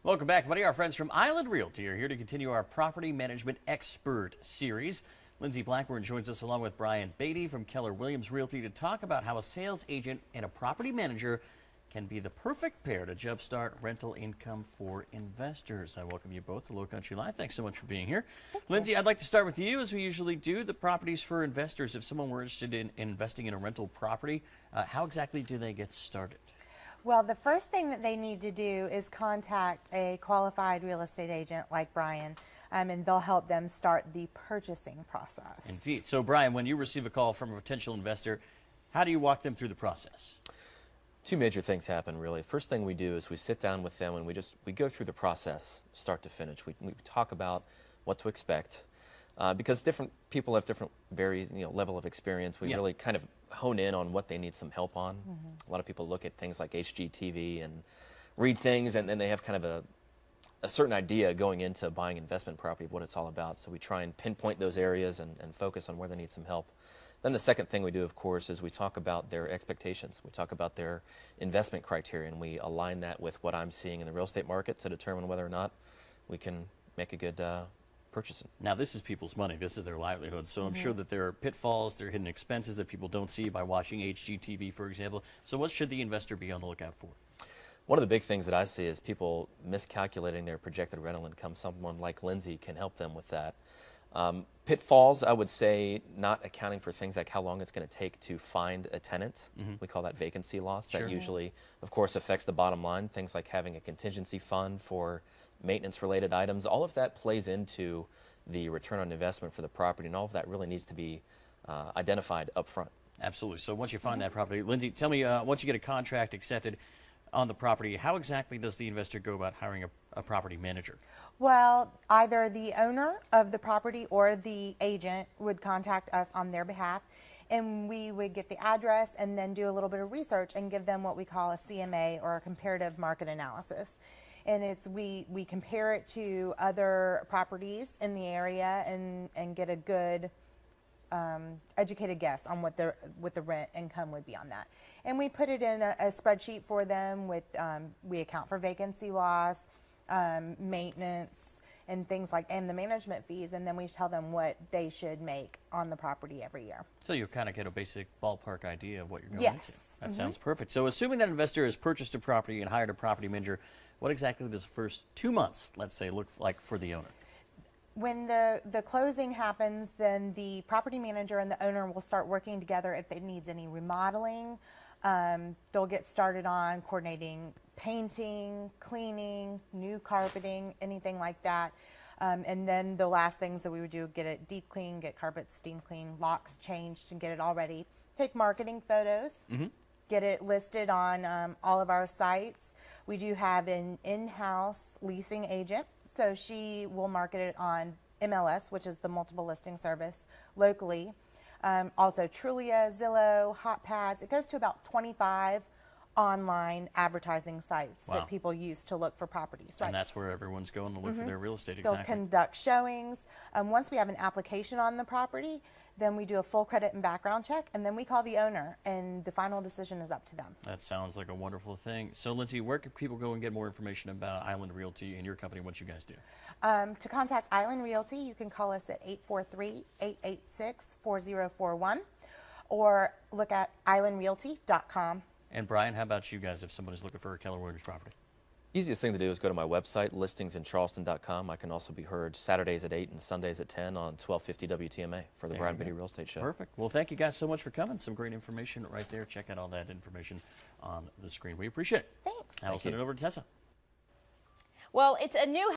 Welcome back, buddy. Our friends from Island Realty are here to continue our property management expert series. Lindsay Blackburn joins us along with Brian Beatty from Keller Williams Realty to talk about how a sales agent and a property manager can be the perfect pair to jumpstart rental income for investors. I welcome you both to Lowcountry Live. Thanks so much for being here. Lindsay, I'd like to start with you, as we usually do, the properties for investors. If someone were interested in investing in a rental property, how exactly do they get started? Well, the first thing that they need to do is contact a qualified real estate agent like Brian, and they'll help them start the purchasing process. Indeed. So, Brian, when you receive a call from a potential investor, how do you walk them through the process? Two major things happen, really. First thing we do is we sit down with them and we go through the process, start to finish. We talk about what to expect. Because different people have different level of experience. We really kind of hone in on what they need some help on. A lot of people look at things like HGTV and read things, and then they have kind of a certain idea going into buying investment property of what it's all about. So we try and pinpoint those areas and focus on where they need some help. Then the second thing we do, of course, is we talk about their expectations. We talk about their investment criteria, and we align that with what I'm seeing in the real estate market to determine whether or not we can make a good purchasing. Now, this is people's money. This is their livelihood. So I'm sure that there are pitfalls, there are hidden expenses that people don't see by watching HGTV, for example. So what should the investor be on the lookout for? One of the big things that I see is people miscalculating their projected rental income. Someone like Lindsay can help them with that. Pitfalls, I would say, not accounting for things like how long it's going to take to find a tenant. We call that vacancy loss. That usually, of course, affects the bottom line. Things like having a contingency fund for maintenance-related items. All of that plays into the return on investment for the property, and all of that really needs to be identified up front. Absolutely. So once you find that property, Lindsay, tell me, once you get a contract accepted on the property, how exactly does the investor go about hiring a property manager? Well, either the owner of the property or the agent would contact us on their behalf, and we would get the address and then do a little bit of research and give them what we call a CMA, or a comparative market analysis. And it's we compare it to other properties in the area and get a good educated guess on what the rent income would be on that. And we put it in a spreadsheet for them with we account for vacancy loss, maintenance, and things like, and the management fees, and then we tell them what they should make on the property every year. So you kind of get a basic ballpark idea of what you're going into. That sounds perfect. So assuming that investor has purchased a property and hired a property manager, what exactly does the first 2 months, let's say, look like for the owner? When the closing happens, then the property manager and the owner will start working together if it needs any remodeling. They'll get started on coordinating painting, cleaning, new carpeting, anything like that. And then the last things that we would do, get it deep clean, get carpets steam clean, locks changed, and get it all ready. Take marketing photos, get it listed on all of our sites. We do have an in-house leasing agent, so she will market it on MLS, which is the multiple listing service locally. Also Trulia, Zillow, HotPads. It goes to about 25 online advertising sites that people use to look for properties. And that's where everyone's going to look for their real estate. They'll conduct showings. Once we have an application on the property, then we do a full credit and background check, and then we call the owner, and the final decision is up to them. That sounds like a wonderful thing. So, Lindsay, where can people go and get more information about Island Realty and your company, what you guys do? To contact Island Realty, you can call us at 843-886-4041, or look at islandrealty.com. And Brian, how about you guys if someone is looking for a Keller Williams property? Easiest thing to do is go to my website, listingsincharleston.com. I can also be heard Saturdays at 8 and Sundays at 10 on 1250 WTMA for the Brian Beatty Real Estate Show. Perfect. Well, thank you guys so much for coming. Some great information right there. Check out all that information on the screen. We appreciate it. Thanks. I'll send it over to Tessa. Well, it's a new